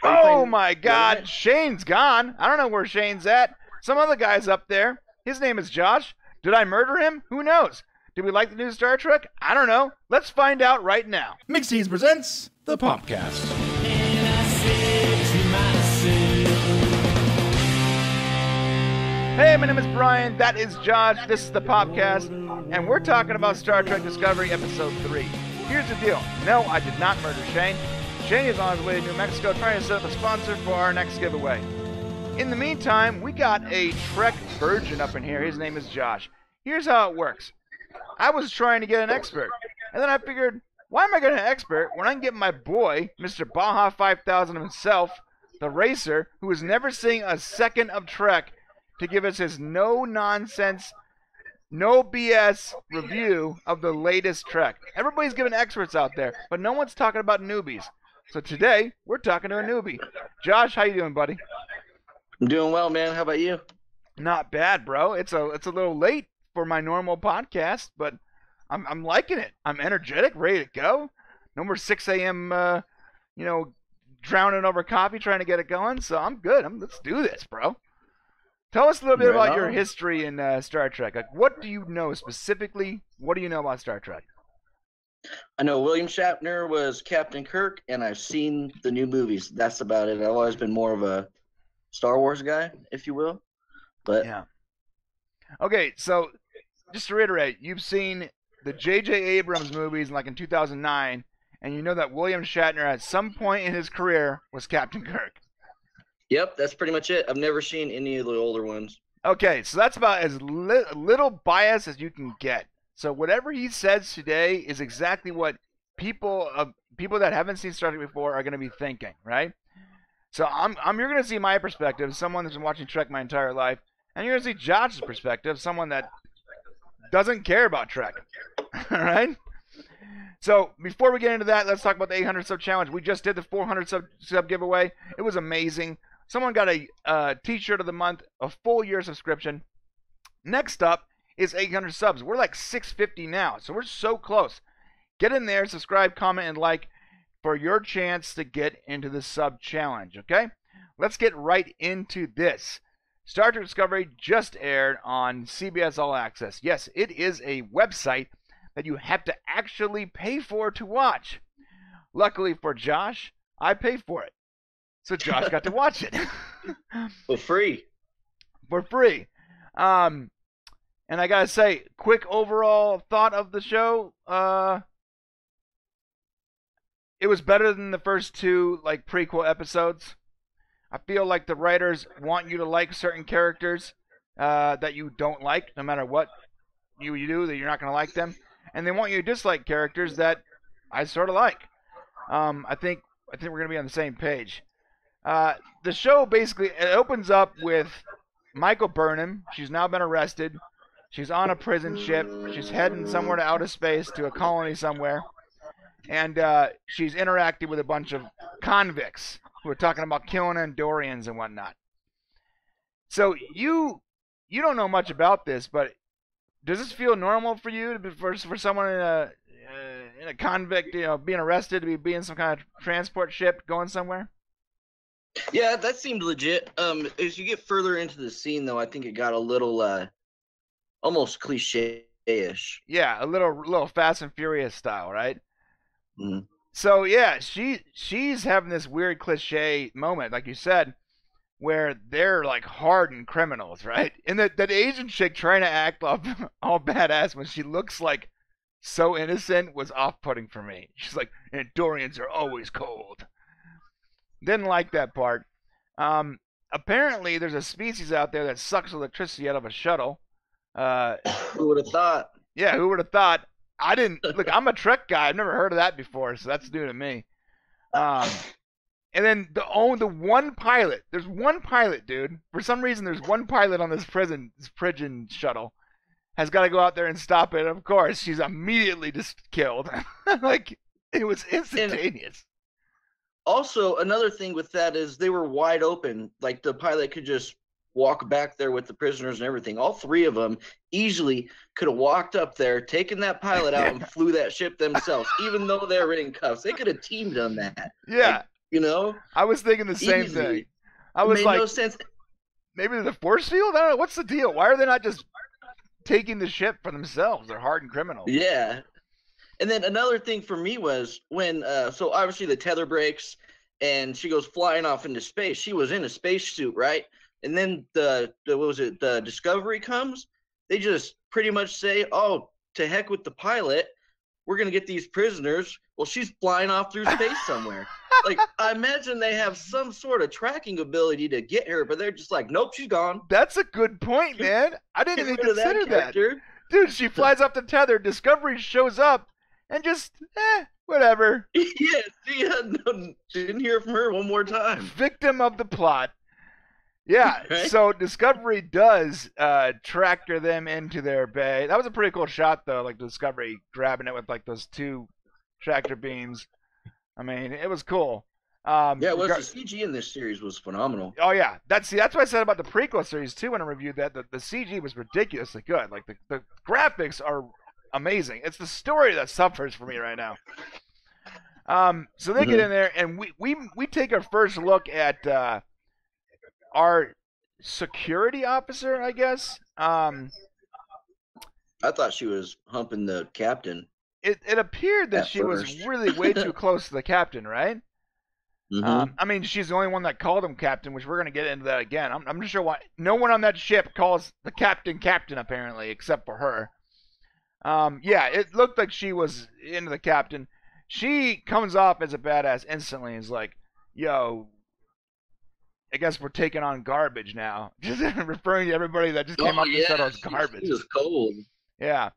Are you Oh playing my God, tournament? Shane's gone. I don't know where Shane's at. Some other guy's up there. His name is Josh. Did I murder him? Who knows? Did we like the new Star Trek? I don't know. Let's find out right now. Mixties presents the Popcast. Hey, my name is Brian. That is Josh. This is the Popcast, and we're talking about Star Trek Discovery Episode 3. Here's the deal. No, I did not murder Shane. Shane is on his way to New Mexico trying to set up a sponsor for our next giveaway. In the meantime, we got a Trek virgin up in here. His name is Josh. Here's how it works. I was trying to get an expert, and then I figured, why am I getting an expert when I can get my boy, Mr. Baja 5000 himself, the racer, who has never seen a second of Trek, to give us his no-nonsense, no BS review of the latest Trek. Everybody's giving experts out there, but no one's talking about newbies. So today, we're talking to a newbie. Josh, how you doing, buddy? I'm doing well, man. How about you? Not bad, bro. It's a little late for my normal podcast, but I'm liking it. I'm energetic, ready to go. No more 6 a.m. Drowning over coffee trying to get it going. So I'm good. Let's do this, bro. Tell us a little bit Right about your on. history in Star Trek. Like, what do you know specifically? What do you know about Star Trek? I know William Shatner was Captain Kirk, and I've seen the new movies. That's about it. I've always been more of a Star Wars guy, if you will. But Yeah. Okay, so just to reiterate, you've seen the J.J. Abrams movies like in 2009, and you know that William Shatner at some point in his career was Captain Kirk. yep, that's pretty much it. I've never seen any of the older ones. Okay, so that's about as little bias as you can get. So whatever he says today is exactly what people that haven't seen Star Trek before are going to be thinking, right? So you're going to see my perspective, someone that's been watching Trek my entire life, and you're going to see Josh's perspective, someone that doesn't care about Trek. All right? So before we get into that, let's talk about the 800 sub challenge. We just did the 400 sub giveaway. It was amazing. Someone got a t-shirt of the month, a full year subscription. Next up is 800 subs. We're like 650 now, so we're so close. Get in there, subscribe, comment, and like for your chance to get into the sub challenge, okay? Let's get right into this. Star Trek Discovery just aired on CBS All Access. Yes, it is a website that you have to actually pay for to watch. Luckily for Josh, I paid for it. So Josh got to watch it. For free. For free. And I gotta say, quick overall thought of the show. It was better than the first two like prequel episodes. I feel like the writers want you to like certain characters that you don't like, no matter what you do, that you're not gonna like them, and they want you to dislike characters that I sort of like. I think we're gonna be on the same page. The show basically it opens up with Michael Burnham. She's now been arrested. She's on a prison ship. She's heading somewhere to outer space to a colony somewhere. And she's interacting with a bunch of convicts who are talking about killing Andorians and whatnot. So you don't know much about this, but does this feel normal for you for someone in a convict, being arrested to be in some kind of transport ship going somewhere? Yeah, that seemed legit. As you get further into the scene, though, I think it got a little almost cliche-ish. Yeah, a little Fast and Furious style, right? Mm. So yeah, she's having this weird cliche moment, like you said, where they're like hardened criminals, right? And that Asian chick trying to act all badass when she looks like so innocent was off-putting for me. She's like, Andorians are always cold. Didn't like that part. Apparently, there's a species out there that sucks electricity out of a shuttle. Who would have thought? Yeah, who would have thought? I didn't look. I'm a Trek guy. I've never heard of that before, so that's new to me. And then the one pilot. There's one pilot, dude. For some reason, there's one pilot on this prison shuttle. Has got to go out there and stop it. Of course, she's immediately just killed. Like it was instantaneous. Also, another thing with that is they were wide open. Like the pilot could just walk back there with the prisoners and everything. All three of them easily could have walked up there, taken that pilot out, and flew that ship themselves, even though they were in cuffs. They could have teamed on that. Yeah. Like, You know, I was thinking the same easy. thing. I It was made like, no sense. maybe they're the force field? I don't know. What's the deal? Why are they not just taking the ship for themselves? They're hardened criminals. Yeah. And then another thing for me was when, so obviously the tether breaks and she goes flying off into space. She was in a spacesuit, right? And then the what was it? The Discovery comes. They just pretty much say, "Oh, to heck with the pilot. We're gonna get these prisoners." Well, she's flying off through space somewhere. Like, I imagine they have some sort of tracking ability to get her, but they're just like, "Nope, she's gone." That's a good point, man. I didn't Get even rid of consider that. character. Dude, she flies up the tether. Discovery shows up and just, whatever. Yeah, see, no, didn't hear from her one more time. Victim of the plot. Yeah, Right? so Discovery does tractor them into their bay. That was a pretty cool shot, though, like Discovery grabbing it with like those two tractor beams. I mean, it was cool. Yeah, it was. The CG in this series was phenomenal. Oh yeah, that's what I said about the prequel series too when I reviewed that. The CG was ridiculously good. Like the graphics are amazing. It's the story that suffers for me right now. So they get in there and we take our first look at our security officer, I guess. I thought she was humping the captain. It appered that At she was first. really way too close to the captain, right? Mm-hmm. I mean, she's the only one that called him captain, which we're going to get into that again. I'm not sure why. No one on that ship calls the captain, apparently, except for her. Yeah, it looked like she was into the captain. She comes off as a badass instantly and is like, yo, I guess we're taking on garbage now. Just referring to everybody that just came up and said it was garbage. She was cold. Yeah.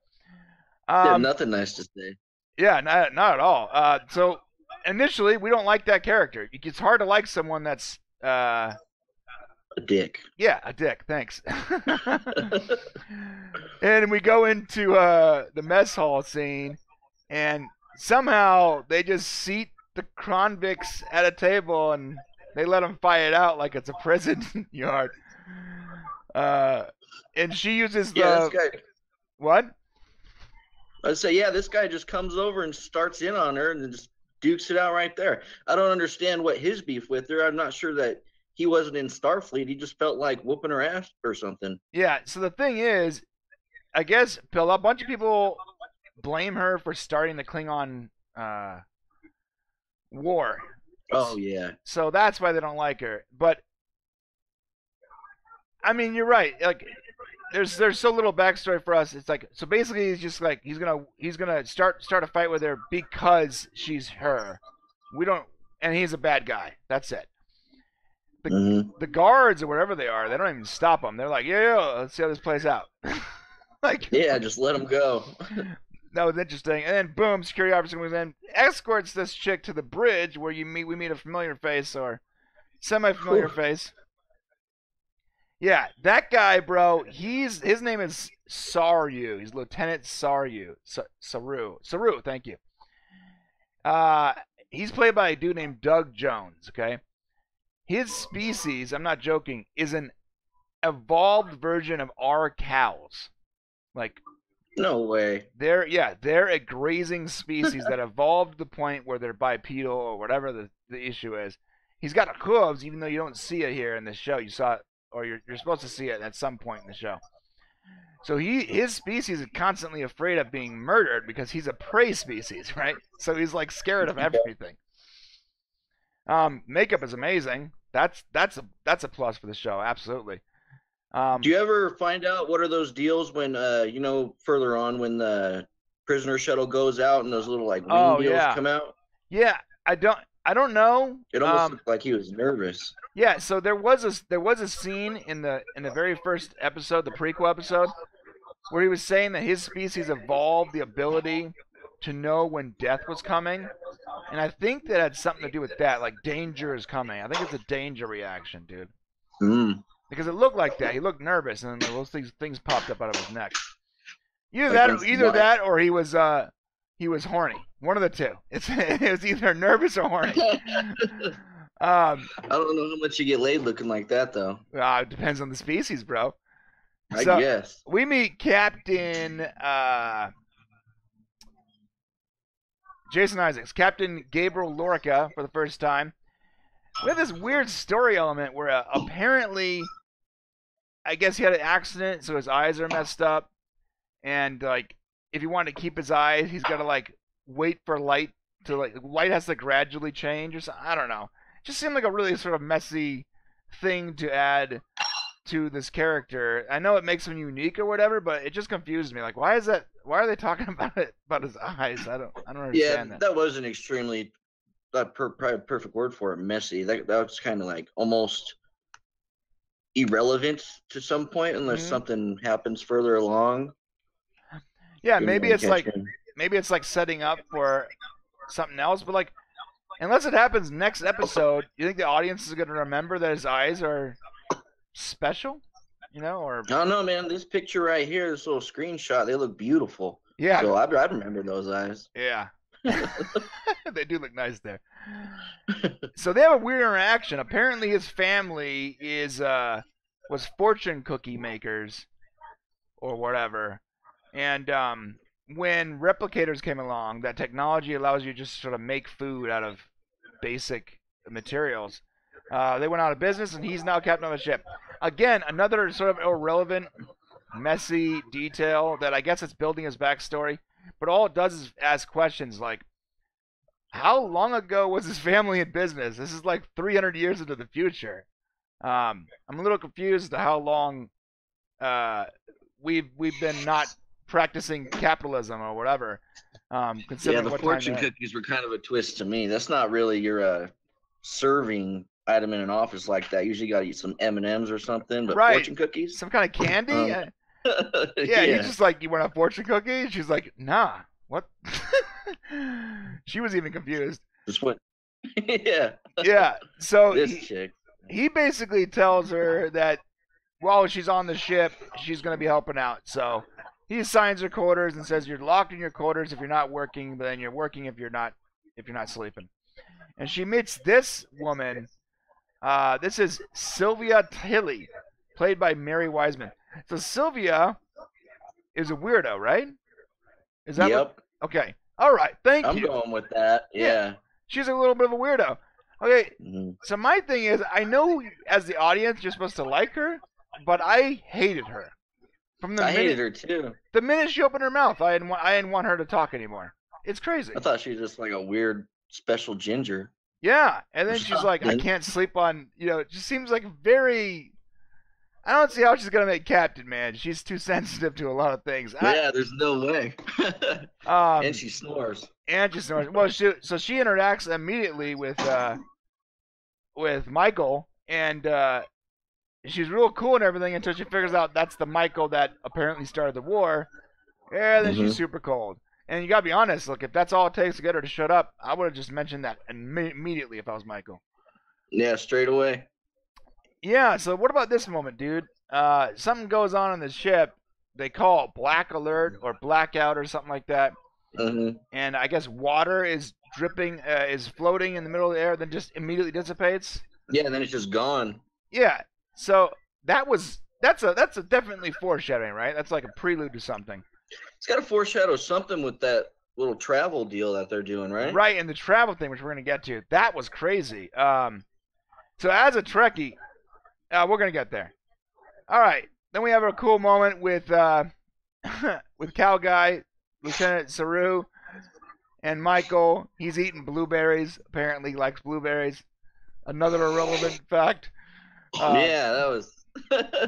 She had nothing nice to say. Yeah, not at all. So initially, we don't like that character. It's hard to like someone that's A dick. yeah, a dick. Thanks. And we go into the mess hall scene, and somehow they just seat the convicts at a table and they let them fight it out like it's a prison yard. And she uses the Yeah, this guy. what? I'd say, yeah, this guy just comes over and starts in on her and then just dukes it out right there. I don't understand what his beef with her. I'm not sure that he wasn't in Starfleet. He just felt like whooping her ass or something. Yeah, so the thing is, I guess, Bill, a bunch of people blame her for starting the Klingon war. Oh, yeah. So that's why they don't like her. But, I mean, you're right. Like, there's so little backstory for us. It's like, so basically he's just like, he's gonna start a fight with her because she's her. We don't, and he's a bad guy. That's it. The guards or whatever they are, they don't even stop him. They're like, yeah, let's see how this plays out. Like, yeah, just let him go. That was interesting. And then boom, security officer comes in, escorts this chick to the bridge where we meet a familiar face or semi-familiar face. Yeah, that guy, bro. His name is Saru. He's Lieutenant Saru. Saru. Thank you. He's played by a dude named Doug Jones. Okay. His species, I'm not joking, is an evolved version of our cows. Like, no way. They're a grazing species that evolved to the point where they're bipedal or whatever the issue is. He's got hooves, even though you don't see it here in the show. You saw it, or you're supposed to see it at some point in the show. So his species is constantly afraid of being murdered because he's a prey species, right? So he's like scared of everything. Makeup is amazing. That's a plus for the show, absolutely. Do you ever find out what are those deals when further on when the prisoner shuttle goes out and those little like wing deals come out? Yeah, I don't know. It almost looked like he was nervous. Yeah, so there was a scene in the very first episode, the prequel episode, where he was saying that his species evolved the ability to know when death was coming, and I think that had something to do with that, like danger is coming. I think it's a danger reaction, dude. Because it looked like that. He looked nervous, and then those things popped up out of his neck. Either that, or he was horny. One of the two. It was either nervous or horny. I don't know how much you get laid looking like that, though. It depends on the species, bro. I guess. We meet Captain Jason Isaacs, Captain Gabriel Lorca for the first time. we had this weird story element where apparently, I guess he had an accident, so his eyes are messed up, and like if you want to keep his eyes, he's got to like wait for light to light has to gradually change or something. I don't know. It just seemed like a really sort of messy thing to add to this character. I know it makes him unique or whatever, but it just confused me. Like, why is that? Why are they talking about it about his eyes? I don't understand that. That was an extremely probably perfect word for it, messy. That was kind of like almost irrelevant to some point unless something happens further along. Yeah, maybe it's like setting up for something else, but like unless it happens next episode, you think the audience is going to remember that his eyes are special? You know, or I don't know, man. This picture right here, this little screenshot, they look beautiful. Yeah. So I remember those eyes. Yeah. They do look nice there. So they have a weird interaction. Apparently his family was fortune cookie makers or whatever. And when replicators came along, that technology allows you to just sort of make food out of basic materials. They went out of business, and he's now captain of a ship. Again, another sort of irrelevant, messy detail that I guess it's building his backstory. But all it does is ask questions like, how long ago was his family in business? This is like 300 years into the future. I'm a little confused as to how long we've been not practicing capitalism or whatever. Considering the fortune cookies were kind of a twist to me. That's not really your serving item in an office like that. Usually you got to eat some M&Ms or something, but right. Fortune cookies? Some kind of candy? Yeah, he's just like, you want a fortune cookie? She's like, nah. What? She was even confused. Just what? Yeah. Yeah. So this chick. He basically tells her that while she's on the ship, she's going to be helping out. So he assigns her quarters and says, you're locked in your quarters if you're not working, but then you're working if you're not sleeping. And she meets this woman. This is Sylvia Tilly, played by Mary Wiseman. So Sylvia is a weirdo, right? Is that Yep. Okay. All right. Thank you. I'm going with that. Yeah. She's a little bit of a weirdo. Okay. So my thing is, I know as the audience you're supposed to like her, but I hated her. I hated her too. The minute she opened her mouth, I didn't want her to talk anymore. It's crazy. I thought she was just like a weird special ginger. Yeah, and then she's like, I can't sleep on, it just seems like very, I don't see how she's going to make captain, man. She's too sensitive to a lot of things. Yeah, there's no way. And she snores. Well, so she interacts immediately with Michael, and she's real cool and everything until she figures out that's the Michael that apparently started the war. Yeah, then she's super cold. And you gotta be honest, look, if that's all it takes to get her to shut up, I would have just mentioned that immediately if I was Michael. Yeah, straight away. Yeah, so what about this moment, dude? Something goes on the ship. They call it black alert or blackout or something like that. And I guess water is dripping, is floating in the middle of the air, then just immediately dissipates. Yeah, and then it's just gone. Yeah, so that's a definitely foreshadowing, right? That's like a prelude to something. It's got to foreshadow something with that little travel deal that they're doing, right? Right, and the travel thing, which we're going to get to. That was crazy. So as a Trekkie, we're going to get there. All right. Then we have a cool moment with Cow Guy, Lieutenant Saru, and Michael. He's eating blueberries. Apparently he likes blueberries. Another irrelevant fact. Yeah, that was...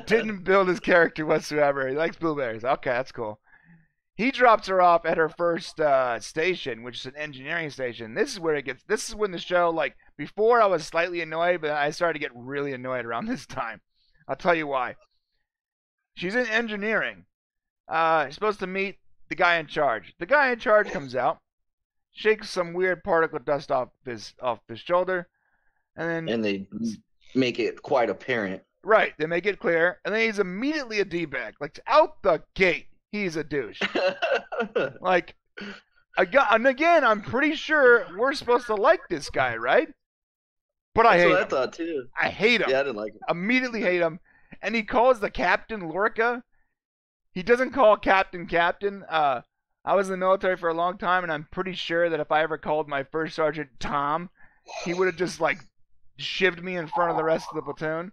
Didn't build his character whatsoever. He likes blueberries. Okay, that's cool. He drops her off at her first station, which is an engineering station. This is when the show, like, before I was slightly annoyed, but I started to get really annoyed around this time. I'll tell you why. She's in engineering. She's supposed to meet the guy in charge. The guy in charge comes out, shakes some weird particle dust off his shoulder, and they make it quite apparent. Right, they make it clear, and then he's immediately a D-bag. Like, out the gate. He's a douche. Like, and again, I'm pretty sure we're supposed to like this guy, right? But I hate him. That's what I thought too. I hate him. Yeah, I didn't like him. Immediately hate him. And he calls the captain Lorca. He doesn't call captain. I was in the military for a long time, and I'm pretty sure that if I ever called my first sergeant Tom, he would have just, like, shivved me in front of the rest of the platoon.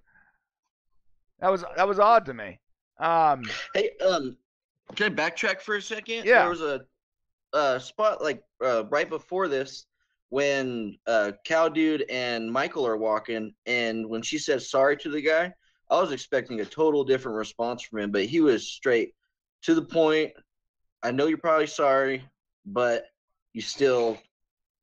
That was odd to me. Hey, can I backtrack for a second? Yeah. There was a spot like right before this when Cow Dude and Michael are walking, and when she says sorry to the guy, I was expecting a total different response from him, but he was straight to the point. I know you're probably sorry, but you still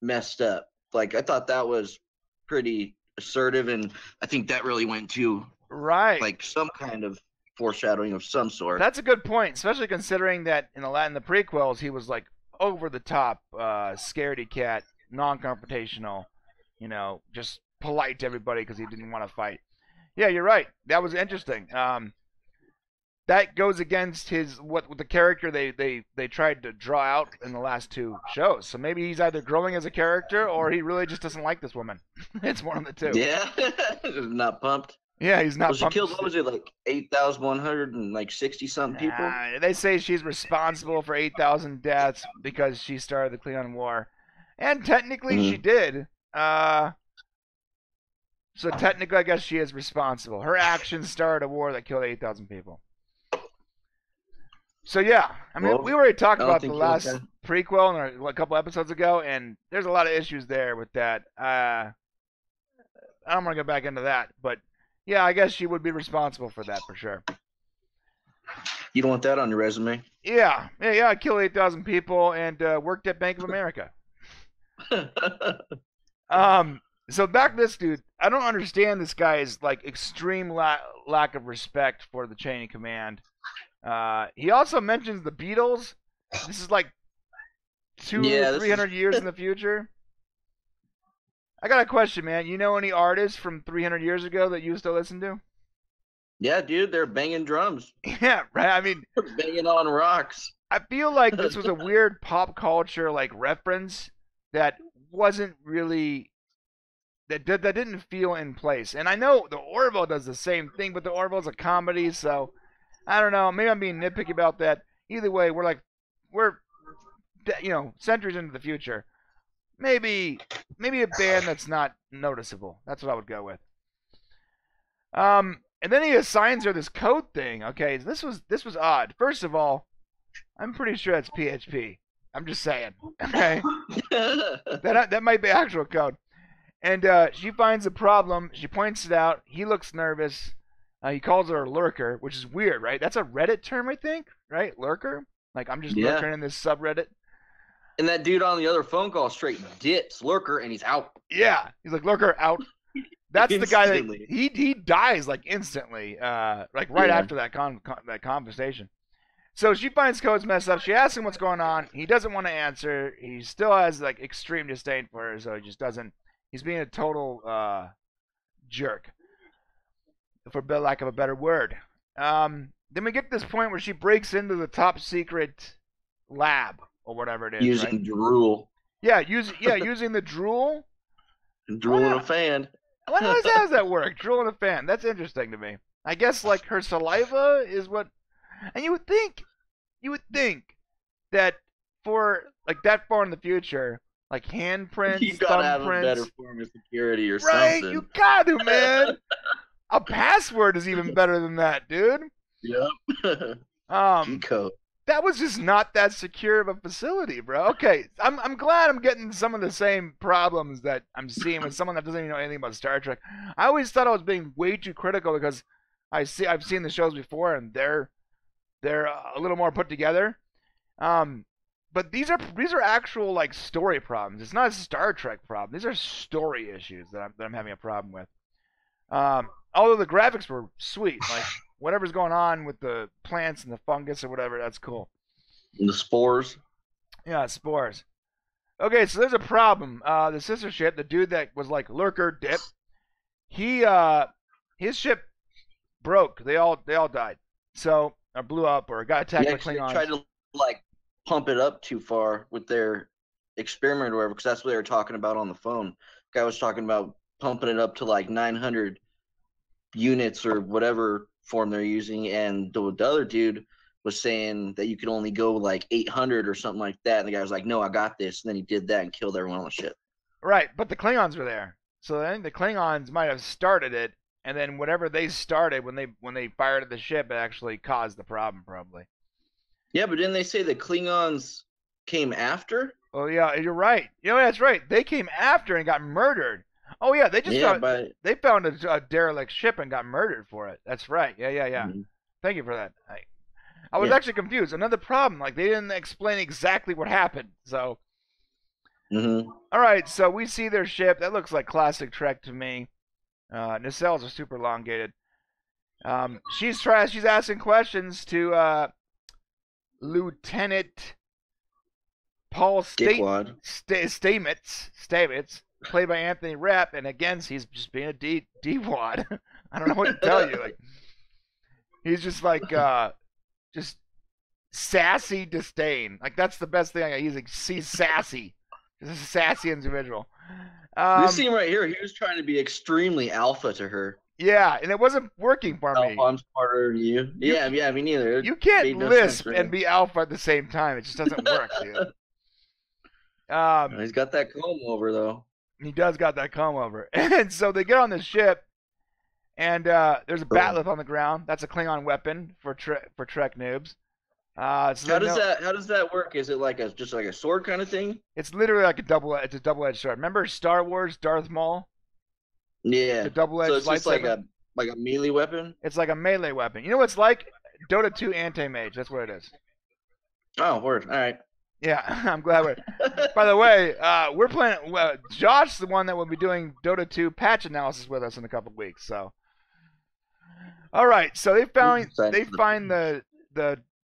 messed up. Like, I thought that was pretty assertive, and I think that really went to Right. like some kind of foreshadowing of some sort. That's a good point, especially considering that in the prequels he was like over the top, scaredy cat, non-confrontational, just polite to everybody because he didn't want to fight. Yeah, you're right. That was interesting. That goes against what the character they tried to draw out in the last two shows. So maybe he's either growing as a character or he really just doesn't like this woman. It's one of the two. Yeah, not pumped. Yeah, he's not. Well, she killed, what was it, like 8,160 something people? They say she's responsible for 8,000 deaths because she started the Klingon War, and technically she did. So technically, I guess she is responsible. Her actions started a war that killed 8,000 people. So yeah, I mean, we already talked about the last prequel a couple episodes ago, and there's a lot of issues there with that. I don't want to go back into that, but yeah, I guess she would be responsible for that for sure. You don't want that on your resume? Yeah. I killed 8,000 people and worked at Bank of America. So back to this dude. I don't understand this guy's like extreme lack of respect for the chain of command. He also mentions the Beatles. This is like 300 years in the future. I got a question, man. You know any artists from 300 years ago that you used to listen to? Yeah, dude, they're banging drums. Yeah, right. I mean, they're banging on rocks. I feel like this was a weird pop culture like reference that wasn't really that didn't feel in place. And I know the Orville does the same thing, but the Orville's a comedy, so I don't know. Maybe I'm being nitpicky about that. Either way, we're centuries into the future. Maybe a band that's not noticeable. That's what I would go with. And then he assigns her this code thing. Okay, this was odd. First of all, I'm pretty sure that's PHP. I'm just saying. Okay, that might be actual code. And she finds a problem. She points it out. He looks nervous. He calls her a lurker, which is weird, right? That's a Reddit term, I think, right? Lurker. Like, I'm just lurking in this subreddit. And that dude on the other phone call straight dips lurker, and he's out. Yeah, he's like, lurker out. That's the guy that he dies like instantly, like right after that that conversation. So she finds code's messed up. She asks him what's going on. He doesn't want to answer. He still has like extreme disdain for her, so he just doesn't. He's being a total jerk, for lack of a better word. Then we get to this point where she breaks into the top secret lab or whatever it is. Using drool. Yeah, using the drool. Drooling a fan. How does that work? Drooling a fan. That's interesting to me. I guess like her saliva is what, and you would think that for like that far in the future, like handprints, you gotta have a better form of security or something. Right, you got to, man. A password is even better than that, dude. Yep. G-code. That was just not that secure of a facility, bro. Okay, I'm glad I'm getting some of the same problems that I'm seeing with someone that doesn't even know anything about Star Trek. I always thought I was being way too critical because I've seen the shows before and they're a little more put together. But these are actual like story problems. It's not a Star Trek problem. These are story issues that I'm having a problem with. Although the graphics were sweet, like whatever's going on with the plants and the fungus or whatever, that's cool. And the spores. Yeah, spores. Okay, so there's a problem. The sister ship, the dude that was like lurker dip, his ship broke. They all died. So or blew up or got attacked by Klingons. They tried to like pump it up too far with their experiment or whatever, because that's what they were talking about on the phone. Guy was talking about pumping it up to like 900 units or whatever form they're using, and the other dude was saying that you could only go like 800 or something like that, and the guy was like, no, I got this, and then he did that and killed everyone on the ship. Right, but the Klingons were there, So I think the Klingons might have started it, and then whatever they started when they fired at the ship, it actually caused the problem, probably. Yeah, but didn't they say the Klingons came after? Oh yeah, you're right. That's right. They came after and got murdered. Oh yeah, they just they found a derelict ship and got murdered for it. That's right. Yeah. Mm-hmm. Thank you for that. I was actually confused. Another problem, like they didn't explain exactly what happened. So, all right. So we see their ship. That looks like classic Trek to me. Nacelles are super elongated. She's asking questions to Lieutenant Paul Stamets, played by Anthony Rapp, and again, he's just being a D-wad. I don't know what to tell you. Like, he's just like, just sassy disdain. Like, that's the best thing. He's sassy. He's a sassy individual. This scene right here, he was trying to be extremely alpha to her. Yeah, and it wasn't working for me. I'm smarter than you. Yeah, me neither. You can't lisp and be alpha at the same time. It just doesn't work, dude. He's got that comb over, though. He does got that comb over. And so they get on the ship, and there's a bat'leth on the ground. That's a Klingon weapon for Trek noobs. So how does that work? Is it like just like a sword kind of thing? It's literally like a double-edged sword. Remember Star Wars Darth Maul? Yeah. The double-edged lightsaber. So it's just like a melee weapon? It's like a melee weapon. You know what it's like? Dota 2 anti-mage. That's what it is. Oh, word. All right. Yeah, I'm glad we're. By the way, we're playing. Josh's the one that will be doing Dota 2 patch analysis with us in a couple of weeks. So, all right. So they find the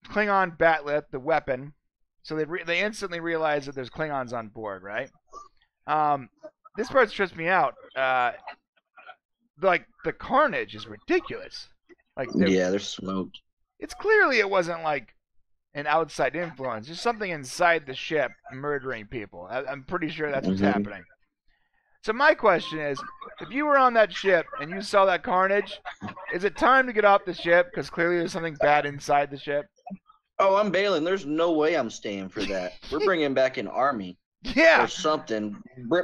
Klingon bat'leth, the weapon. So they instantly realize that there's Klingons on board, right? This part trips me out. Like the carnage is ridiculous. Like they're smoked. It's clearly it wasn't like an outside influence. There's something inside the ship murdering people. I'm pretty sure that's what's happening. So my question is, if you were on that ship and you saw that carnage, is it time to get off the ship? Because clearly there's something bad inside the ship. Oh, I'm bailing. There's no way I'm staying for that. We're bringing back an army. Yeah. Or something.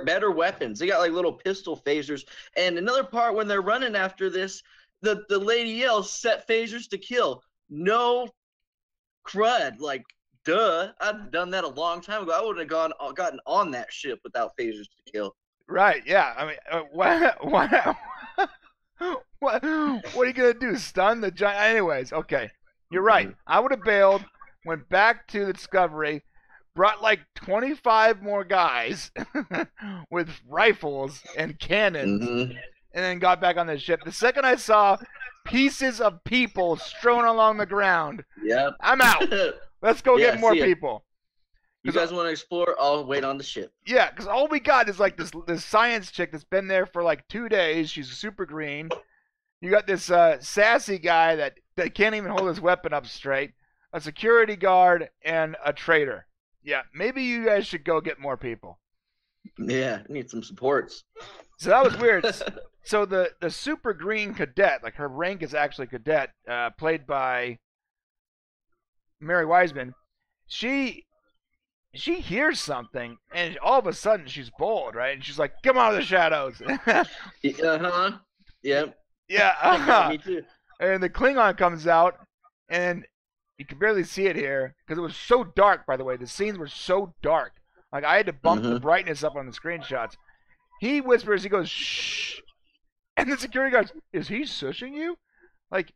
Better weapons. They got like little pistol phasers. And another part when they're running after this, the lady yells, "Set phasers to kill." No crud, like duh. I'd done that a long time ago. I wouldn't have gotten on that ship without phasers to kill. Right? Yeah. I mean, what are you gonna do? Stun the giant? Anyways, okay. You're right. I would have bailed. Went back to the Discovery, brought like 25 more guys with rifles and cannons, and then got back on the ship. The second I saw pieces of people strewn along the ground, I'm out. Let's go get more people. You guys want to explore? I'll wait on the ship. Yeah, because all we got is like this science chick that's been there for like 2 days. She's super green. You got this sassy guy that can't even hold his weapon up straight, a security guard, and a traitor. Yeah, maybe you guys should go get more people. Yeah, need some supports. So that was weird. So the super green cadet, like her rank is actually cadet, played by Mary Wiseman. She hears something, and all of a sudden she's bold, right? And she's like, "Come out of the shadows." Yep. Yeah. Me too. And the Klingon comes out, and you can barely see it here because it was so dark. By the way, the scenes were so dark. Like I had to bump the brightness up on the screenshots. He whispers, he goes, "Shh," and the security guard goes, "Is he shushing you?" Like,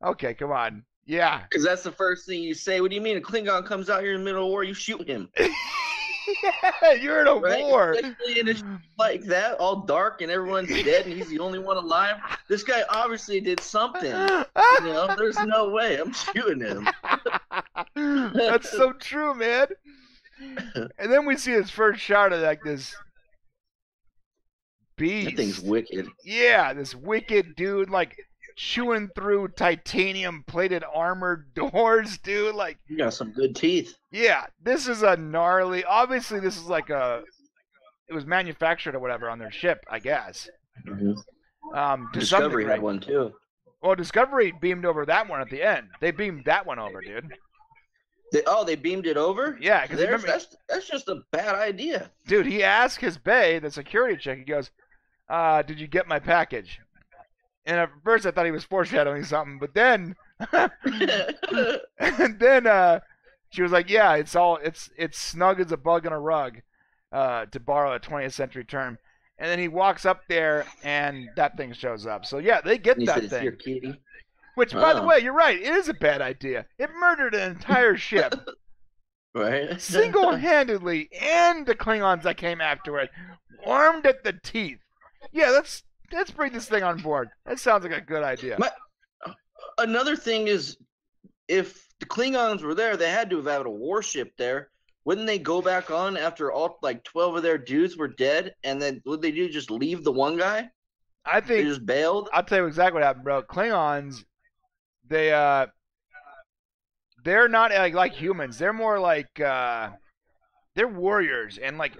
okay, come on, yeah. Because that's the first thing you say. What do you mean? A Klingon comes out here in the middle of war, you shoot him. Yeah, you're in a war. Especially in a sh- like that, all dark and everyone's dead and he's the only one alive. This guy obviously did something. There's no way I'm shooting him. That's so true, man. And then we see his first shot of like this beast. That thing's wicked. Yeah, this wicked dude, like chewing through titanium plated armored doors, dude. Like, you got some good teeth. Yeah, this is a gnarly. Obviously, this is like it was manufactured or whatever on their ship, I guess. Discovery had one too. Well, Discovery beamed over that one at the end. They beamed that one over, dude. They beamed it over? Yeah, because that's just a bad idea. Dude, he asked his bae, the security chick, he goes, Did you get my package? And at first I thought he was foreshadowing something, but then, and then she was like, "Yeah, it's snug as a bug in a rug," to borrow a 20th century term. And then he walks up there, and that thing shows up. So yeah, they get And he that says, thing. "Here, kitty." Which, by the way, you're right. It is a bad idea. It murdered an entire ship. Right? Single-handedly, and the Klingons that came after it, armed at the teeth. Yeah, let's bring this thing on board. That sounds like a good idea. Another thing is, if the Klingons were there, they had to have had a warship there. Wouldn't they go back on after all 12 of their dudes were dead? And then would they do just leave the one guy? I think they just bailed. I'll tell you exactly what happened, bro. Klingons, they're not like humans. They're more like they're warriors, and like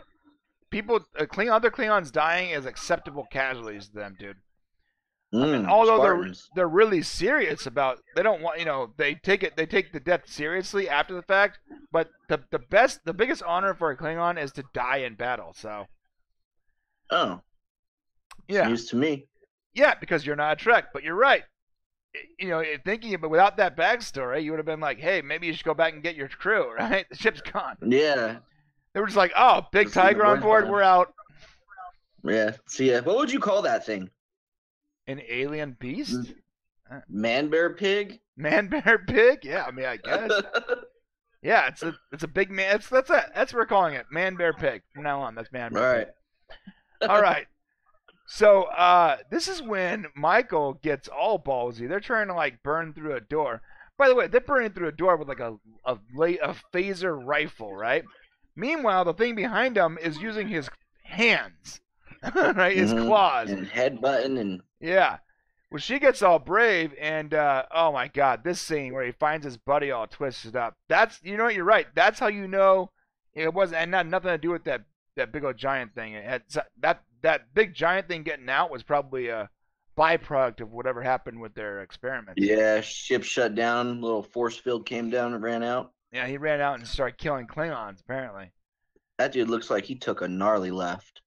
people, other Klingons dying is acceptable casualties to them, dude. I mean, although Spartans. they're really serious about, they don't want, they take the death seriously after the fact. But the biggest honor for a Klingon is to die in battle. So. Oh. Yeah. News to me. Yeah, because you're not a Trek, but you're right. Thinking about without that backstory, you would have been like, hey, maybe you should go back and get your crew, right? The ship's gone. Yeah. They were just like, oh, big tiger on board, we're out. Yeah. See ya. What would you call that thing? An alien beast? Man, bear, pig? Man, bear, pig? Yeah, I mean, I guess. Yeah, it's a big man. That's what we're calling it. Man, bear, pig. From now on, that's man, bear, pig. All right. So this is when Michael gets all ballsy. They're trying to burn through a door. By the way, they're burning through a door with a phaser rifle, right? Meanwhile, the thing behind him is using his hands, right? His claws and headbutting and yeah. Well, she gets all brave, and oh my God, this scene where he finds his buddy all twisted up. That's what, you're right. That's how you know it wasn't, and nothing to do with that big old giant thing. It had, that big giant thing getting out was probably a byproduct of whatever happened with their experiments. Yeah, ship shut down. Little force field came down and ran out. Yeah, he ran out and started killing Klingons. Apparently, that dude looks like he took a gnarly left.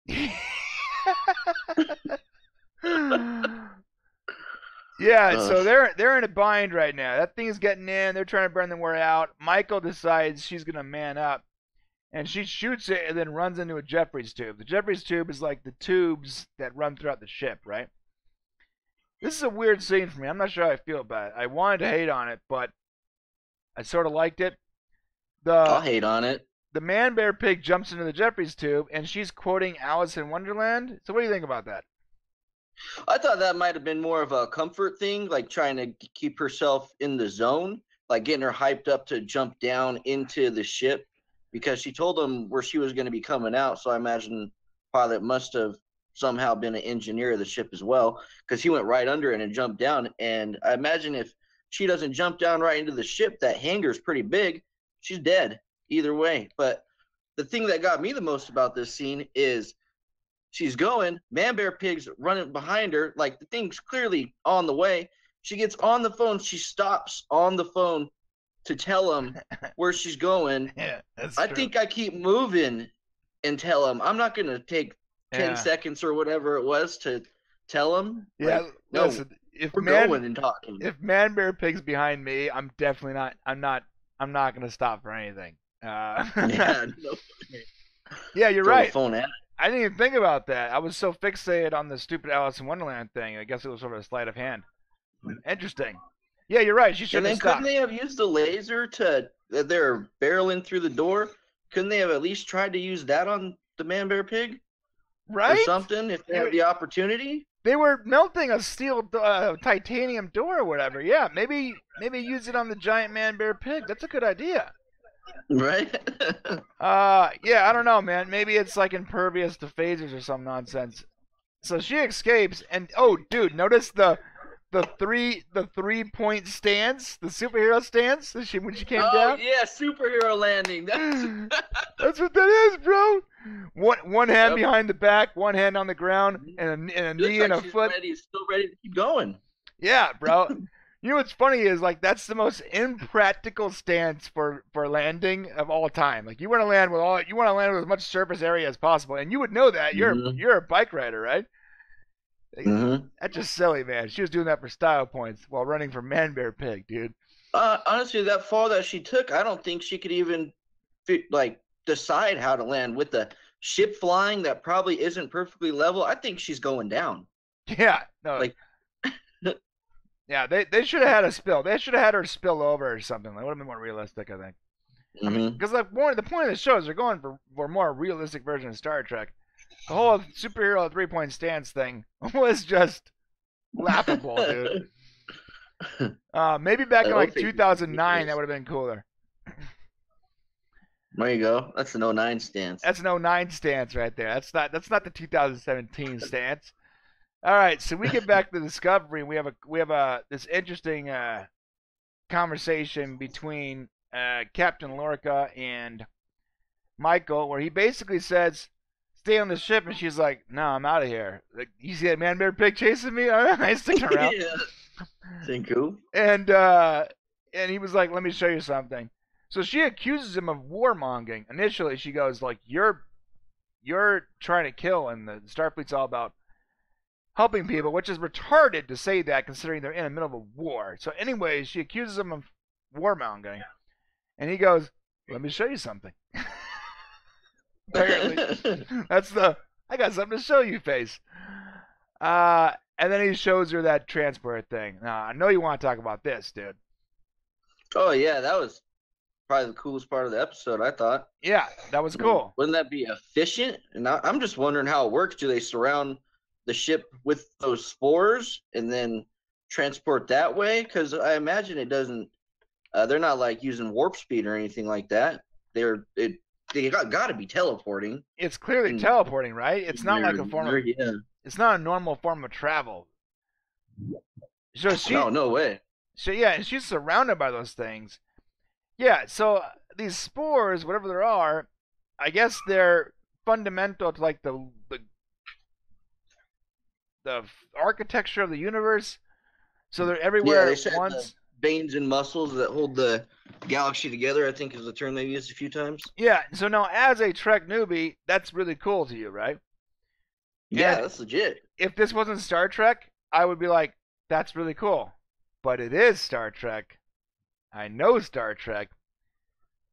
Yeah, so they're in a bind right now. That thing's getting in. They're trying to burn the war out. Michael decides she's gonna man up, and she shoots it and then runs into a Jeffries tube. The Jeffries tube is like the tubes that run throughout the ship, right? This is a weird scene for me. I'm not sure how I feel about it. I wanted to hate on it, but I sort of liked it. I'll hate on it. The man bear pig jumps into the Jeffries tube, and she's quoting Alice in Wonderland. So what do you think about that? I thought that might have been more of a comfort thing, like trying to keep herself in the zone, like getting her hyped up to jump down into the ship, because she told them where she was going to be coming out. So I imagine pilot must have somehow been an engineer of the ship as well, because he went right under it and jumped down. And I imagine if she doesn't jump down right into the ship, that hangar's pretty big, she's dead either way. But the thing that got me the most about this scene is she's going, Man Bear Pig's running behind her, like the thing's clearly on the way. She gets on the phone, she stops on the phone to tell him where she's going. Yeah, that's I true. think I keep moving and tell him. I'm not going to take 10 seconds or whatever it was to tell him. Yeah, like, no, listen, if we're going and talking. If Man Bear Pig's behind me, I'm definitely not. I'm not going to stop for anything. Yeah, no. Yeah, you're Throw right. the phone at it. I didn't even think about that. I was so fixated on the stupid Alice in Wonderland thing. I guess it was sort of a sleight of hand. Interesting. Yeah, you're right. She should And have then stopped. couldn't they have used the laser that they're barreling through the door? Couldn't they have at least tried to use that on the Man Bear Pig? Right? Or something, if they had the opportunity? They were melting a steel titanium door or whatever. Yeah, maybe use it on the giant Man Bear Pig. That's a good idea. Right? Yeah, I don't know, man. Maybe it's like impervious to phasers or some nonsense. So she escapes, and oh, dude, notice the 3-point stance, the superhero stance when she came down. Oh yeah, superhero landing. That's what that is, bro. One hand behind the back, one hand on the ground, and a knee and a foot. Still ready to keep going. Yeah, bro. You know what's funny is that's the most impractical stance for landing of all time. Like you want to land with as much surface area as possible, and you would know that. You're a bike rider, right? Mm-hmm. That's just silly, man. She was doing that for style points while running for Man Bear Pig, dude. Honestly, that fall that she took, I don't think she could even decide how to land with the ship flying that probably isn't perfectly level. I think she's going down. Yeah, no. Like, yeah, they should have had a spill. They should have had her spill over or something. That would have been more realistic, I think. I mean, because like the point of the show is they're going for a more realistic version of Star Trek. The whole superhero 3-point stance thing was just laughable, dude. Maybe back in like 2009, that would have been cooler. There you go. That's an 09 stance. That's an 09 stance right there. That's not the 2017 stance. All right, so we get back to Discovery. We have this interesting conversation between Captain Lorca and Michael, where he basically says, "Stay on the ship," and she's like, "No, I'm out of here." Like, you see that Man Bear Pig chasing me? All right, I'm sticking around. Yeah. Cool. And he was like, "Let me show you something." So she accuses him of warmongering. Initially, she goes like, "You're trying to kill," and the Starfleet's all about helping people, which is retarded to say that considering they're in the middle of a war. So anyways, she accuses him of warmongering. And he goes, "Let me show you something." Apparently. That's the, "I got something to show you" face. And then he shows her that transport thing. Now, I know you want to talk about this, dude. Oh, yeah, that was probably the coolest part of the episode, I thought. Yeah, that was cool. Wouldn't that be efficient? And I'm just wondering how it works. Do they surround the ship with those spores and then transport that way? Because I imagine it doesn't. They're not like using warp speed or anything like that. They got to be teleporting. It's clearly teleporting, right? It's not like a form of. Yeah. It's not a normal form of travel. So no way. So yeah, and she's surrounded by those things. Yeah, so these spores, whatever there are, I guess they're fundamental to like the architecture of the universe. So they're everywhere they at said once. The veins and muscles that hold the galaxy together, I think, is the term they used a few times. Yeah, so now as a Trek newbie, that's really cool to you, right? Yeah, that's legit. If this wasn't Star Trek, I would be like, that's really cool. But it is Star Trek. I know Star Trek.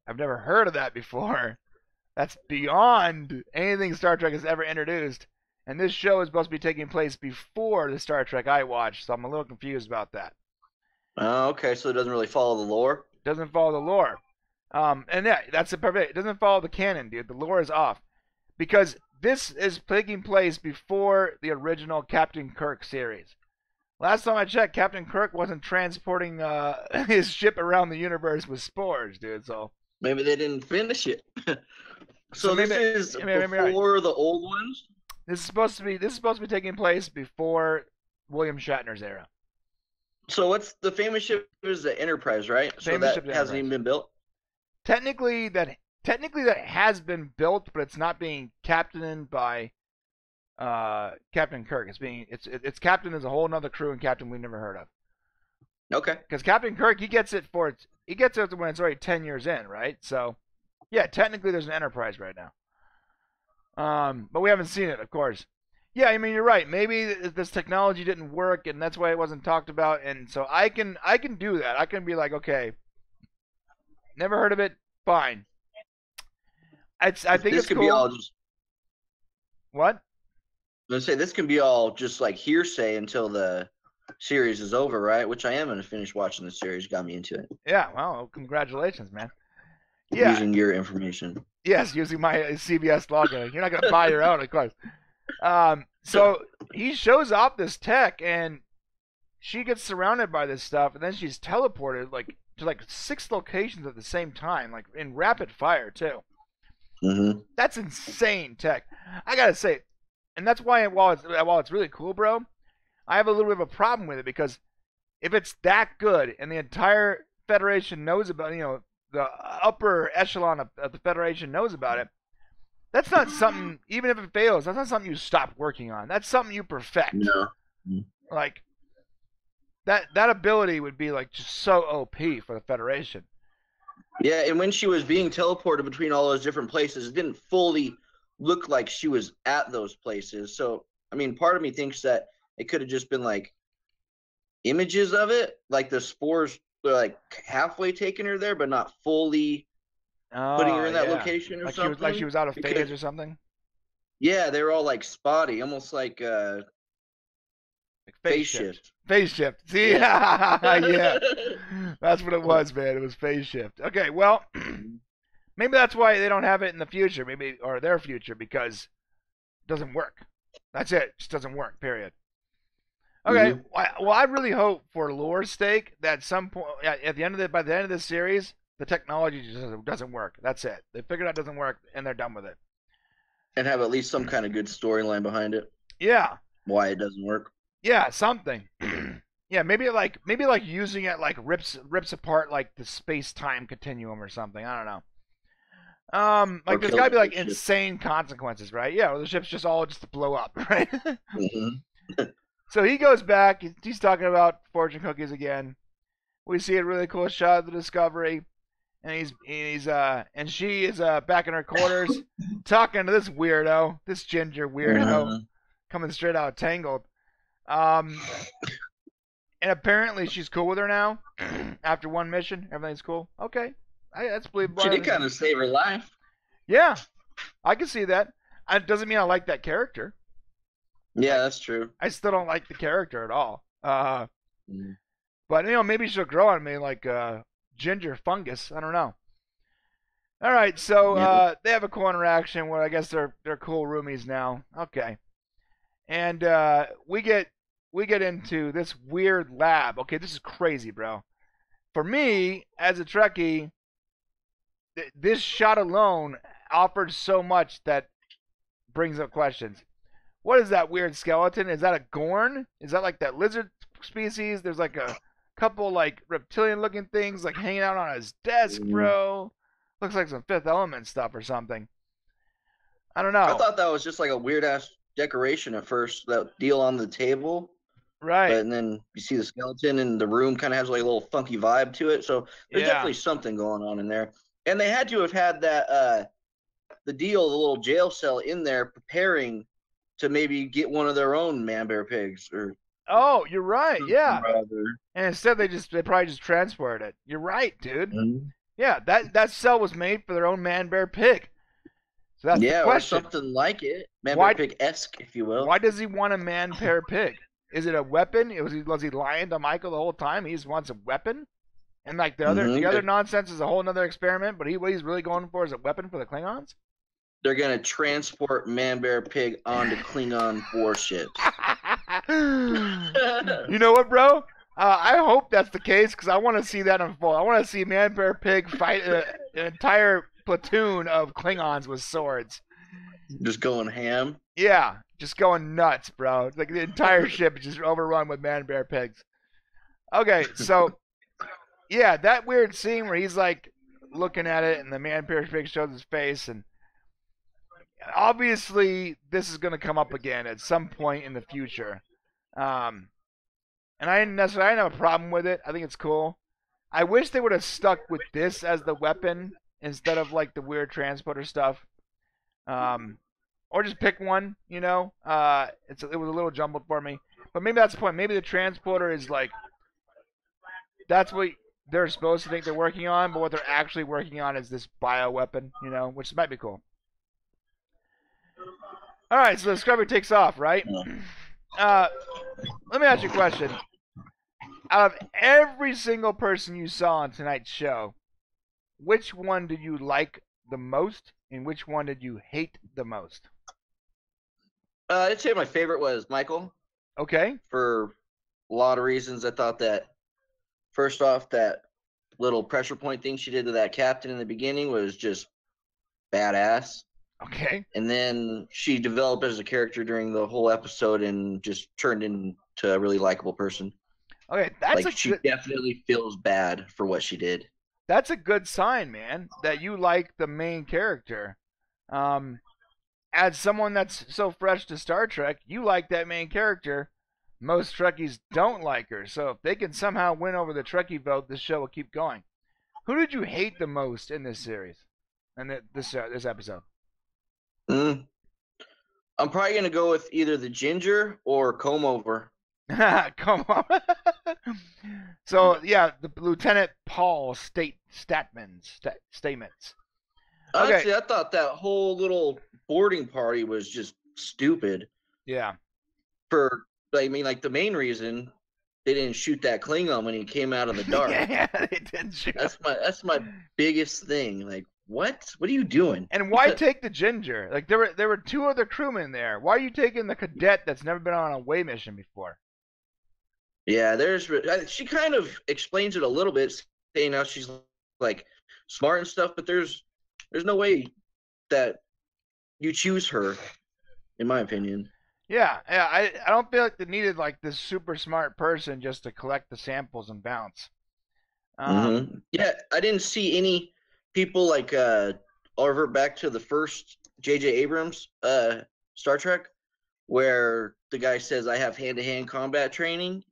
I've never heard of that before. That's beyond anything Star Trek has ever introduced. And this show is supposed to be taking place before the Star Trek I watched, so I'm a little confused about that. Oh, okay, so it doesn't really follow the lore? It doesn't follow the lore. And yeah, that's the perfect. It doesn't follow the canon, dude. The lore is off. Because this is taking place before the original Captain Kirk series. Last time I checked, Captain Kirk wasn't transporting his ship around the universe with spores, dude. So maybe they didn't finish it. so maybe, this is before the old ones. This is supposed to be taking place before William Shatner's era. So what's the famous ship is the Enterprise, right? So that hasn't even been built. Technically, that has been built, but it's not being captained by Captain Kirk. It's captained as a whole nother crew and captain we've never heard of. Okay. Because Captain Kirk, he gets it when it's already 10 years in, right? So, yeah, technically there's an Enterprise right now. But we haven't seen it, of course. Yeah, I mean, you're right. Maybe this technology didn't work, and that's why it wasn't talked about. And so I can do that. I can be like, okay, never heard of it. Fine. I think it's cool. Be all just... What? I was gonna say this can be all just like hearsay until the series is over, right? Which I am gonna finish watching the series. Got me into it. Yeah. Well, congratulations, man. Yeah. Using your information. Yes, using my CBS login. You're not gonna buy your own, of course. So he shows off this tech, and she gets surrounded by this stuff, and then she's teleported to 6 locations at the same time, like in rapid fire too. Mm-hmm. That's insane tech. I gotta say, and that's why while it's really cool, bro, I have a little bit of a problem with it because if it's that good and the entire Federation knows about, the upper echelon of the Federation knows about it, that's not something, even if it fails, that's not something you stop working on. That's something you perfect. No. Like, that ability would be like just so OP for the Federation. Yeah, and when she was being teleported between all those different places, it didn't fully look like she was at those places. So, I mean, part of me thinks that it could have just been like images of it, like the spores were like halfway taking her there, but not fully putting her in that location or something. Like she was out of phase or something. Yeah, they were all like spotty, almost like phase shift. Phase shift. See, yeah, that's what it was, man. It was phase shift. Okay, well, maybe that's why they don't have it in the future, maybe, or their future, because it doesn't work. That's it. It just doesn't work. Period. Okay. Well, I really hope, for lore's sake, that some point at the end of by the end of this series, the technology just doesn't work. That's it. They figured out it doesn't work, and they're done with it. And have at least some kind of good storyline behind it. Yeah. Why it doesn't work. Yeah, something. Yeah, maybe like using it like rips apart like the space-time continuum or something. I don't know. Like there's gotta be like insane consequences, right? Yeah, or the ship's just all to blow up, right? So he goes back. He's talking about fortune cookies again. We see a really cool shot of the Discovery, and and she is back in her quarters talking to this weirdo, this ginger weirdo, coming straight out of Tangled. And apparently she's cool with her now. After one mission, everything's cool. Okay, that's believable. She did kind of save her life. Yeah, I can see that. It doesn't mean I like that character. Yeah, that's true. I still don't like the character at all. But maybe she'll grow on me like ginger fungus. I don't know. All right, so they have a cool interaction where I guess they're cool roomies now. Okay, and we get into this weird lab. Okay, this is crazy, bro. For me, as a Trekkie, this shot alone offered so much that brings up questions. What is that weird skeleton? Is that a Gorn? Is that like that lizard species? There's like a couple like reptilian-looking things like hanging out on his desk, bro. Looks like some Fifth Element stuff or something. I don't know. I thought that was just like a weird-ass decoration at first, that deal on the table. Right. And then you see the skeleton, and the room kind of has like a little funky vibe to it. So there's definitely something going on in there. And they had to have had that the little jail cell in there preparing to maybe get one of their own man-bear pigs. Oh, you're right. Yeah. And instead they probably just transported it. You're right, dude. Yeah, that cell was made for their own man-bear pig. So that's the question. Or something like it. Man-bear pig-esque, if you will. Why does he want a man-bear pig? Is it a weapon? Was he lying to Michael the whole time? He just wants a weapon? And like the other nonsense is a whole other experiment, but what he's really going for is a weapon for the Klingons? They're going to transport man-bear pig onto Klingon warships. You know what, bro? I hope that's the case, because I want to see that unfold. I want to see man-bear pig fight an entire platoon of Klingons with swords. Just going ham? Yeah, just going nuts, bro. It's like the entire ship is just overrun with man-bear pigs. Okay, so, yeah, that weird scene where he's like looking at it and the man-bear pig shows his face, and obviously this is going to come up again at some point in the future. And I didn't have a problem with it. I think it's cool. I wish they would have stuck with this as the weapon instead of like the weird transporter stuff. Or just pick one, it was a little jumbled for me. But maybe that's the point. Maybe the transporter is like, that's what they're supposed to think they're working on, but what they're actually working on is this bioweapon, which might be cool. All right, so the Discovery takes off, right? Let me ask you a question. Out of every single person you saw on tonight's show, which one did you like the most, and which one did you hate the most? I'd say my favorite was Michael. Okay. For a lot of reasons. I thought that, first off, that little pressure point thing she did to that captain in the beginning was just badass. Okay. And then she developed as a character during the whole episode and just turned into a really likable person. Okay, she definitely feels bad for what she did. That's a good sign, man, that you like the main character. As someone that's so fresh to Star Trek, you like that main character. Most Trekkies don't like her, so if they can somehow win over the Trekkie vote, this show will keep going. Who did you hate the most in this series, and this episode? I'm probably gonna go with either the ginger or comb over. Come on. So yeah, the Lieutenant Paul statements. Okay. Honestly, I thought that whole little boarding party was just stupid. Yeah. Like the main reason they didn't shoot that Klingon when he came out of the dark. Yeah, they didn't shoot. That's my biggest thing. Like, what are you doing? And why take the ginger? Like there were 2 other crewmen there. Why are you taking the cadet that's never been on a away mission before? Yeah, she kind of explains it a little bit, saying how she's like smart and stuff, but there's no way that you choose her, in my opinion. Yeah. I don't feel like they needed like this super smart person just to collect the samples and bounce. Yeah, I didn't see any people like I'll revert back to the first J.J. Abrams Star Trek, where the guy says, I have hand-to-hand combat training.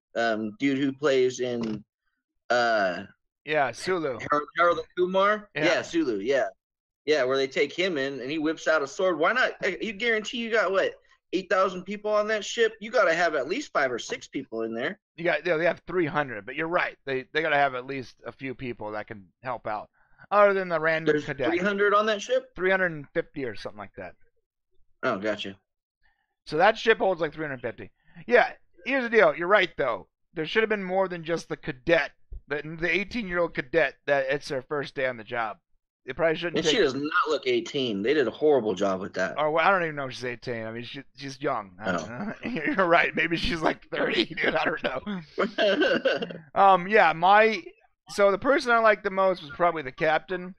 Dude who plays in Sulu. Harold and Kumar. Yeah. Sulu. Yeah, where they take him in and he whips out a sword. Why not? You guarantee you got 8,000 people on that ship? You got to have at least 5 or 6 people in there. They have 300, but you're right. They got to have at least a few people that can help out, other than the random There's cadet. 300 on that ship. 350 or something like that. Oh, gotcha. So that ship holds like 350. Yeah. Here's the deal. You're right, though. There should have been more than just the cadet, the 18-year-old cadet that it's their first day on the job. They probably shouldn't. And she does not look 18. They did a horrible job with that. Or I don't even know if she's 18. I mean, she's young. I don't know. You're right. Maybe she's like 30, dude. I don't know. So the person I liked the most was probably the captain.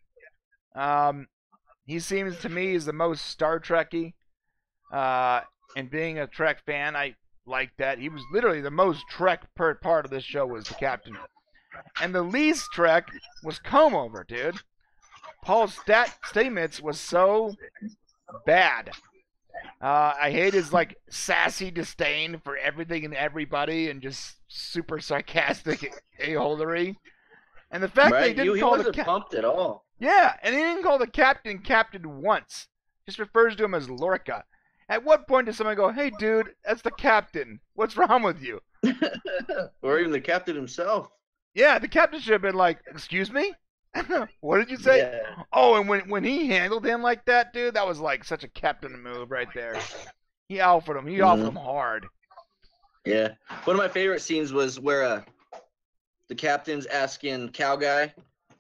He seems to me is the most Star Trekky. And being a Trek fan, I like that. He was literally the most Trek part of this show was the captain. And the least Trek was Comb Over, dude. Paul's statements was so bad. I hate his like sassy disdain for everything and everybody and just super sarcastic a-holery. And the fact that he didn't call the captain pumped at all. Yeah, and he didn't call the captain once. Just refers to him as Lorca. At what point does someone go, hey, dude, that's the captain. What's wrong with you? Or even the captain himself. Yeah, the captain should have been like, excuse me? What did you say? Yeah. Oh, and when he handled him like that, dude, that was like such a captain move right there. He alphaed him. He offered him hard. Yeah. One of my favorite scenes was where the captain's asking Cow Guy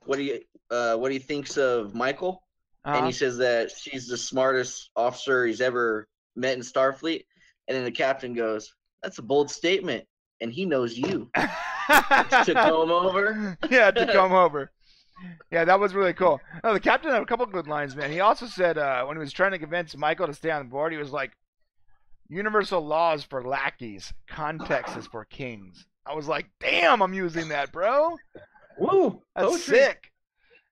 what he thinks of Michael. And he says that she's the smartest officer he's ever met in Starfleet. And then the captain goes, that's a bold statement. And he knows you. To Comb Over. Yeah, to Comb Over. Yeah, that was really cool. Oh, the captain had a couple good lines, man. He also said when he was trying to convince Michael to stay on board, he was like, universal laws for lackeys, context is for kings. I was like, damn, I'm using that, bro. Woo, that's poetry. Sick.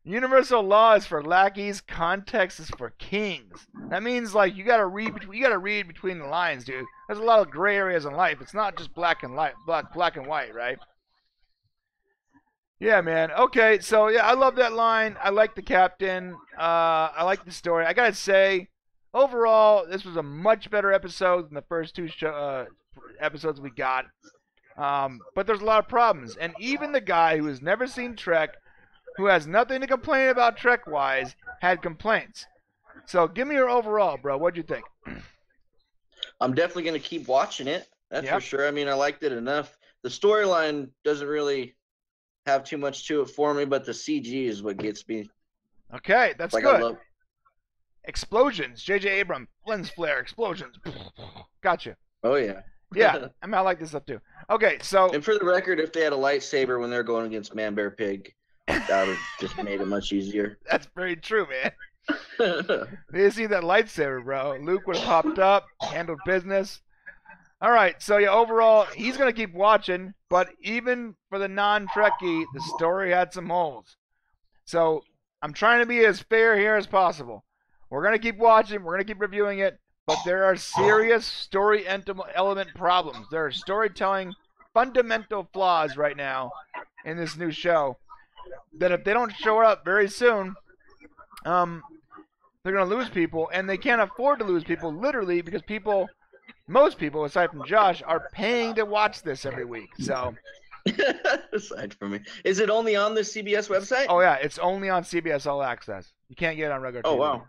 Universal law is for lackeys, context is for kings. That means like you gotta read between the lines, dude. There's a lot of gray areas in life. It's not just black and white, right? Yeah, man. Okay, so yeah, I love that line. I like the captain. I like the story. I gotta say, overall, this was a much better episode than the first 2 episodes we got. But there's a lot of problems, and even the guy who has never seen Trek, who has nothing to complain about Trek-wise, had complaints. So give me your overall, bro. What'd you think? I'm definitely going to keep watching it. That's for sure. I mean, I liked it enough. The storyline doesn't really have too much to it for me, but the CG is what gets me. Okay, that's like good. Explosions. J.J. Abrams, lens flare, explosions. Gotcha. Oh, yeah. Yeah, I mean, I like this stuff too. Okay, so. And for the record, if they had a lightsaber when they're going against Man Bear Pig, that would have just made it much easier. That's very true, man. You see that lightsaber, bro. Luke would have popped up, handled business. All right, so yeah, overall, he's going to keep watching, but even for the non-Trekkie, the story had some holes. So I'm trying to be as fair here as possible. We're going to keep watching, we're going to keep reviewing it, but there are serious story element problems. There are storytelling fundamental flaws right now in this new show that if they don't show up very soon, they're going to lose people, and they can't afford to lose people, literally, because most people, aside from Josh, are paying to watch this every week. So, aside from me, is it only on the CBS website? oh yeah, it's only on CBS All Access. You can't get it on regular TV. Oh wow.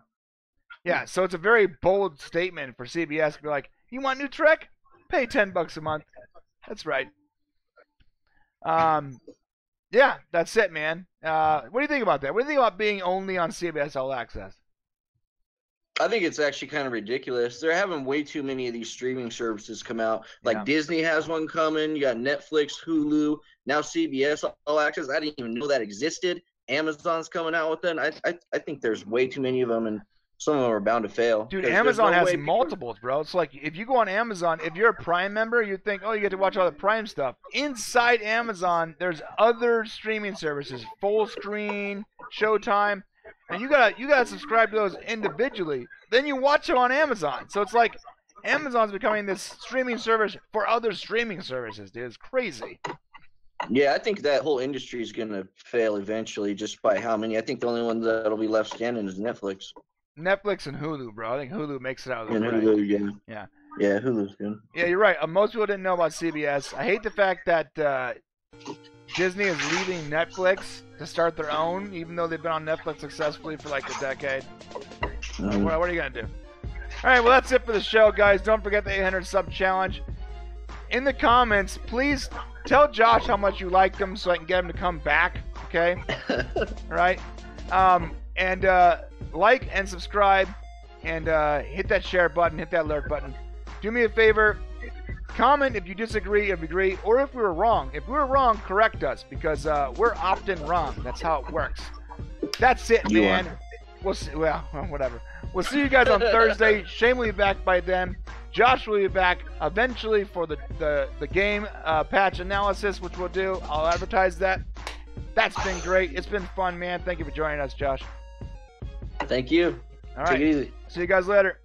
Yeah, so it's a very bold statement for CBS to be like, "You want new Trek? Pay $10 a month." That's right. Yeah, that's it, man. What do you think about that? What do you think about being only on CBS All Access? I think it's actually kind of ridiculous. They're having way too many of these streaming services come out. Like Disney has one coming. You got Netflix, Hulu, now CBS All Access. I didn't even know that existed. Amazon's coming out with them. I think there's way too many of them, and some of them are bound to fail. Dude, Amazon has multiples, bro. It's like if you go on Amazon, if you're a Prime member, you think, oh, you get to watch all the Prime stuff. Inside Amazon, there's other streaming services, Full Screen, Showtime, and you gotta subscribe to those individually. Then you watch them on Amazon. So it's like Amazon's becoming this streaming service for other streaming services, dude. It's crazy. Yeah, I think that whole industry is gonna fail eventually, just by how many. I think the only one that'll be left standing is Netflix. Netflix and Hulu, bro. I think Hulu makes it out of the way. Hulu, Yeah. Yeah, Hulu's good. Yeah, you're right. Most people didn't know about CBS. I hate the fact that Disney is leaving Netflix to start their own, even though they've been on Netflix successfully for like a decade. What are you going to do? All right, well, that's it for the show, guys. Don't forget the 800 sub challenge. In the comments, please tell Josh how much you liked him so I can get him to come back, okay? All right? And like and subscribe and hit that share button, hit that alert button. Do me a favor, comment if you disagree, if you agree, or if we were wrong. If we were wrong, correct us, because we're often wrong. That's how it works. That's it, man. We'll see. Well, whatever. We'll see you guys on Thursday. Shane will be back by then. Josh will be back eventually for the game patch analysis, which we'll do. I'll advertise that. That's been great. It's been fun, man. Thank you for joining us, Josh. Thank you. All right. Take it easy. See you guys later.